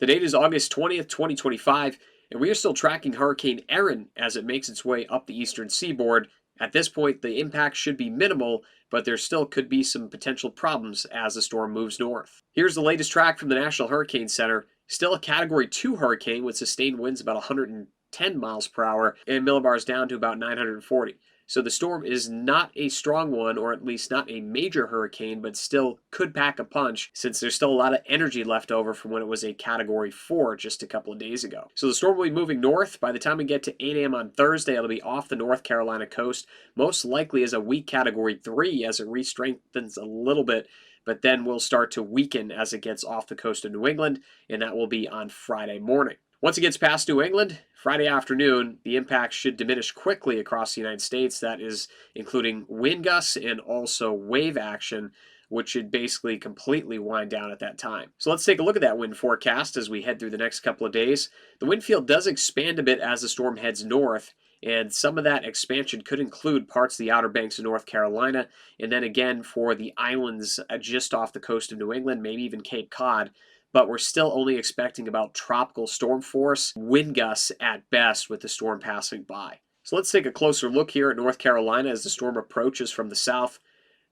The date is August 20th, 2025, and we are still tracking Hurricane Erin as it makes its way up the eastern seaboard. At this point, the impact should be minimal, but there still could be some potential problems as the storm moves north. Here's the latest track from the National Hurricane Center. Still a Category 2 hurricane with sustained winds about 110 miles per hour and millibars down to about 940. So the storm is not a strong one, or at least not a major hurricane, but still could pack a punch since there's still a lot of energy left over from when it was a Category 4 just a couple of days ago. So the storm will be moving north. By the time we get to 8 a.m. on Thursday, it'll be off the North Carolina coast, most likely as a weak Category 3 as it re-strengthens a little bit, but then will start to weaken as it gets off the coast of New England, and that will be on Friday morning. Once it gets past New England, Friday afternoon, the impact should diminish quickly across the United States. That is including wind gusts and also wave action, which should basically completely wind down at that time. So let's take a look at that wind forecast as we head through the next couple of days. The wind field does expand a bit as the storm heads north, and some of that expansion could include parts of the Outer Banks of North Carolina, and then again for the islands just off the coast of New England, maybe even Cape Cod. But we're still only expecting about tropical storm force wind gusts at best with the storm passing by. So let's take a closer look here at North Carolina as the storm approaches from the south.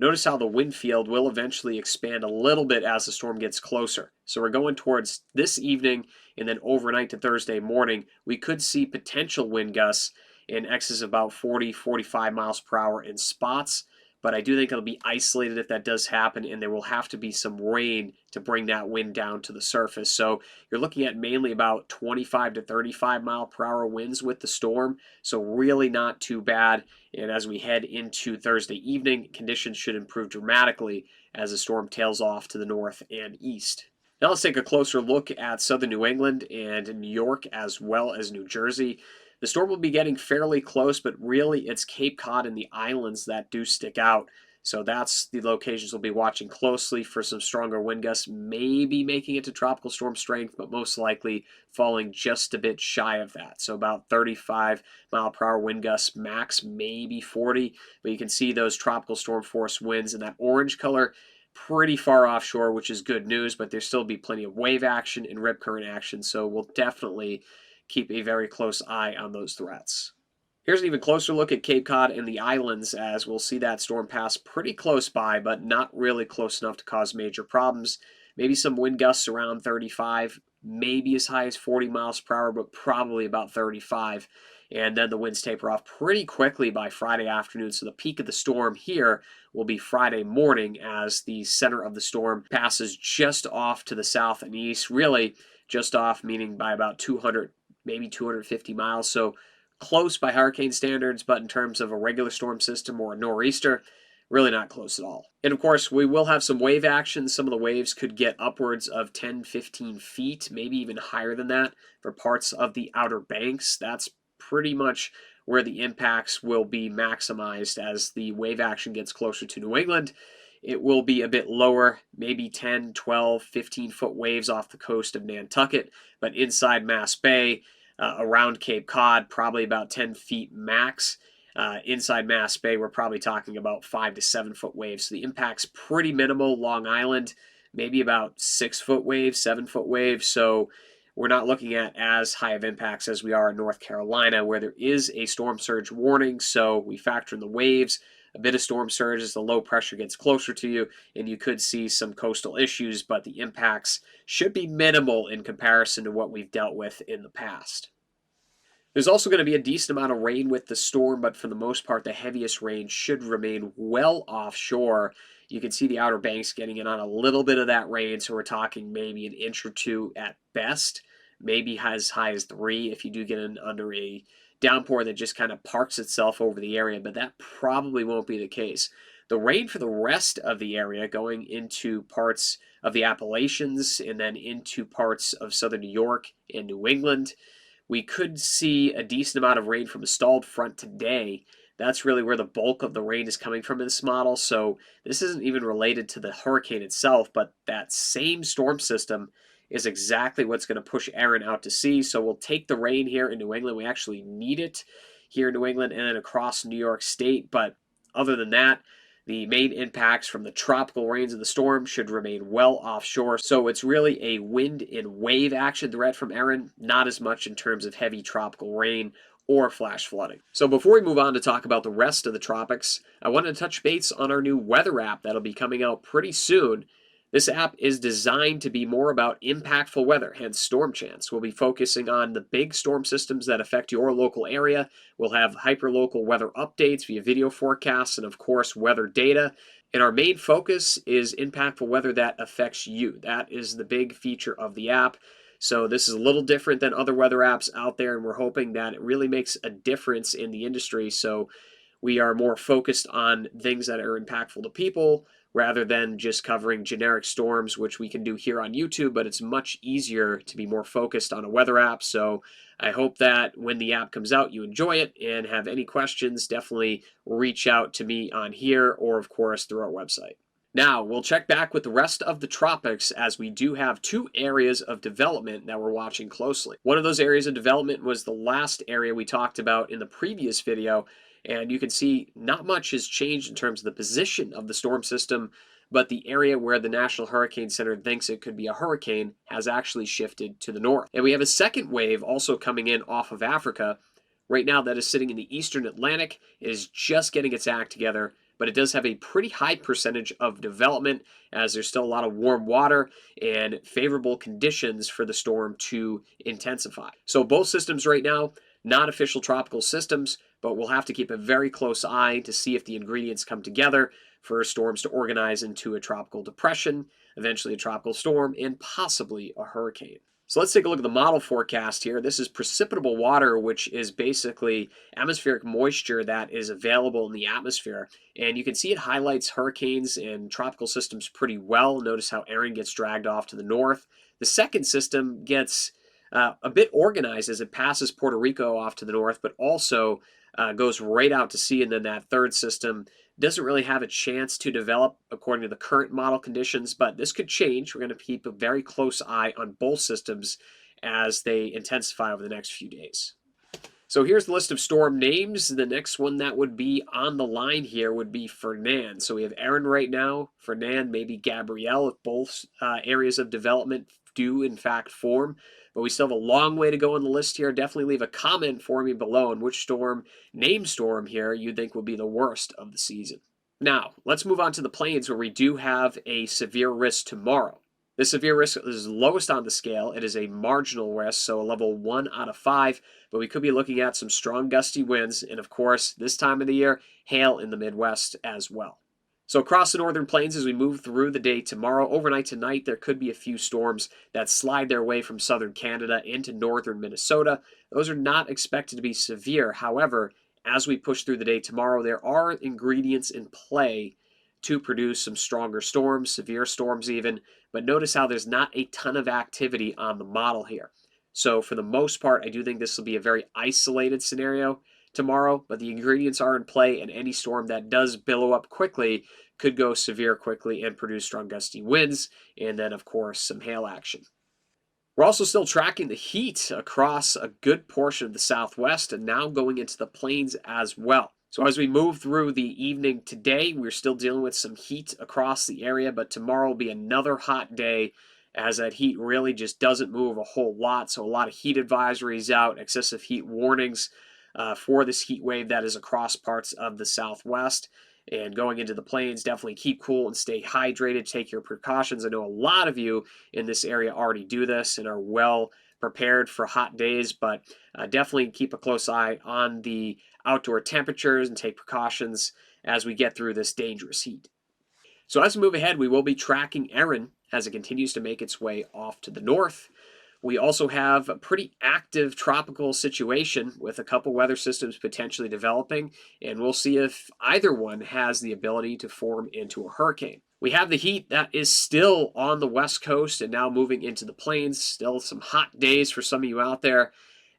Notice how the wind field will eventually expand a little bit as the storm gets closer. So we're going towards this evening and then overnight to Thursday morning. We could see potential wind gusts in excess of about 40-45 miles per hour in spots. But I do think it'll be isolated if that does happen, and there will have to be some rain to bring that wind down to the surface. So you're looking at mainly about 25 to 35 mile per hour winds with the storm. So really not too bad. And as we head into Thursday evening, conditions should improve dramatically as the storm tails off to the north and east. Now let's take a closer look at southern New England and New York as well as New Jersey. The storm will be getting fairly close, but really it's Cape Cod and the islands that do stick out. So that's the locations we'll be watching closely for some stronger wind gusts, maybe making it to tropical storm strength, but most likely falling just a bit shy of that. So about 35 mile per hour wind gusts max, maybe 40. But you can see those tropical storm force winds in that orange color pretty far offshore, which is good news, but there'll still be plenty of wave action and rip current action. So we'll definitely keep a very close eye on those threats. Here's an even closer look at Cape Cod and the islands as we'll see that storm pass pretty close by, but not really close enough to cause major problems. Maybe some wind gusts around 35, maybe as high as 40 miles per hour, but probably about 35. And then the winds taper off pretty quickly by Friday afternoon. So the peak of the storm here will be Friday morning as the center of the storm passes just off to the south and east, really just off, meaning by about 200, maybe 250 miles. So close by hurricane standards, but in terms of a regular storm system or a nor'easter, really not close at all. And of course, we will have some wave action. Some of the waves could get upwards of 10, 15 feet, maybe even higher than that for parts of the Outer Banks. That's pretty much where the impacts will be maximized as the wave action gets closer to New England. It will be a bit lower, maybe 10, 12, 15-foot waves off the coast of Nantucket, but inside Mass Bay, around Cape Cod, probably about 10 feet max. Inside Mass Bay, we're probably talking about 5 to 7 foot waves. So the impact's pretty minimal. Long Island, maybe about 6-foot waves, 7-foot waves. So we're not looking at as high of impacts as we are in North Carolina, where there is a storm surge warning. So we factor in the waves, a bit of storm surge as the low pressure gets closer to you, and you could see some coastal issues, but the impacts should be minimal in comparison to what we've dealt with in the past. There's also going to be a decent amount of rain with the storm, but for the most part, the heaviest rain should remain well offshore. You can see the Outer Banks getting in on a little bit of that rain, so we're talking maybe an inch or two at best, maybe as high as 3 if you do get in under a downpour that just kind of parks itself over the area, but that probably won't be the case. The rain for the rest of the area going into parts of the Appalachians and then into parts of southern New York and New England, we could see a decent amount of rain from a stalled front today. That's really where the bulk of the rain is coming from in this model. So this isn't even related to the hurricane itself, but that same storm system is exactly what's going to push Erin out to sea. So we'll take the rain here in New England. We actually need it here in New England and then across New York State. But other than that, The main impacts from the tropical rains of the storm should remain well offshore, so it's really a wind and wave action threat from Erin, not as much in terms of heavy tropical rain or flash flooding. So before we move on to talk about the rest of the tropics, I wanted to touch base on our new weather app that'll be coming out pretty soon. This app is designed to be more about impactful weather, hence StormChance. We'll be focusing on the big storm systems that affect your local area. We'll have hyperlocal weather updates via video forecasts and, of course, weather data. And our main focus is impactful weather that affects you. That is the big feature of the app. So this is a little different than other weather apps out there, and we're hoping that it really makes a difference in the industry. So we are more focused on things that are impactful to people rather than just covering generic storms, which we can do here on YouTube, but it's much easier to be more focused on a weather app. So I hope that when the app comes out, you enjoy it, and have any questions, definitely reach out to me on here or, of course, through our website. Now, we'll check back with the rest of the tropics, as we do have 2 areas of development that we're watching closely. One of those areas of development was the last area we talked about in the previous video, and you can see not much has changed in terms of the position of the storm system, but the area where the National Hurricane Center thinks it could be a hurricane has actually shifted to the north. And we have a second wave also coming in off of Africa right now that is sitting in the eastern Atlantic. It is just getting its act together, but it does have a pretty high percentage of development, as there's still a lot of warm water and favorable conditions for the storm to intensify. So both systems right now, not official tropical systems, but we'll have to keep a very close eye to see if the ingredients come together for storms to organize into a tropical depression, eventually a tropical storm, and possibly a hurricane. So let's take a look at the model forecast here. This is precipitable water, which is basically atmospheric moisture that is available in the atmosphere. And you can see it highlights hurricanes and tropical systems pretty well. Notice how Erin gets dragged off to the north. The second system gets a bit organized as it passes Puerto Rico off to the north, but also goes right out to sea. And then that third system doesn't really have a chance to develop according to the current model conditions, but this could change. We're going to keep a very close eye on both systems as they intensify over the next few days. So here's the list of storm names. The next one that would be on the line here would be Fernand. So we have Erin right now, Fernand, maybe Gabrielle, if both areas of development do in fact form. But we still have a long way to go on the list here. Definitely leave a comment for me below on which storm, name storm here, you think will be the worst of the season. Now, let's move on to the plains, where we do have a severe risk tomorrow. The severe risk is lowest on the scale. It is a marginal risk, so a level 1 out of 5, but we could be looking at some strong gusty winds, and of course, this time of the year, hail in the Midwest as well. So across the northern plains, as we move through the day tomorrow, overnight tonight, there could be a few storms that slide their way from southern Canada into northern Minnesota. Those are not expected to be severe. However, as we push through the day tomorrow, there are ingredients in play to produce some stronger storms, severe storms even. But notice how there's not a ton of activity on the model here. So for the most part, I do think this will be a very isolated scenario tomorrow, but the ingredients are in play, and any storm that does billow up quickly could go severe quickly and produce strong gusty winds, and then of course some hail action. We're also still tracking the heat across a good portion of the Southwest, and now going into the plains as well. So as we move through the evening today, we're still dealing with some heat across the area, but tomorrow will be another hot day, as that heat really just doesn't move a whole lot. So a lot of heat advisories out, excessive heat warnings for this heat wave that is across parts of the Southwest. And going into the plains, definitely keep cool and stay hydrated. Take your precautions. I know a lot of you in this area already do this and are well prepared for hot days, but definitely keep a close eye on the outdoor temperatures and take precautions as we get through this dangerous heat. So as we move ahead, we will be tracking Erin as it continues to make its way off to the north. We also have a pretty active tropical situation with a couple weather systems potentially developing, and we'll see if either one has the ability to form into a hurricane. We have the heat that is still on the west coast and now moving into the plains. Still some hot days for some of you out there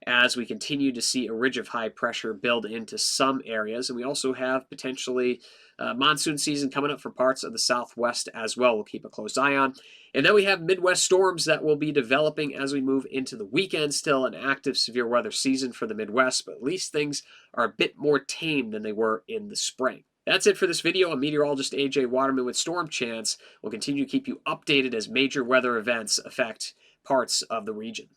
as we continue to see a ridge of high pressure build into some areas. And we also have potentially monsoon season coming up for parts of the Southwest as well. We'll keep a close eye on. And then we have Midwest storms that will be developing as we move into the weekend. Still an active severe weather season for the Midwest, but at least things are a bit more tame than they were in the spring. That's it for this video. I'm meteorologist AJ Waterman with StormChance. We'll continue to keep you updated as major weather events affect parts of the region.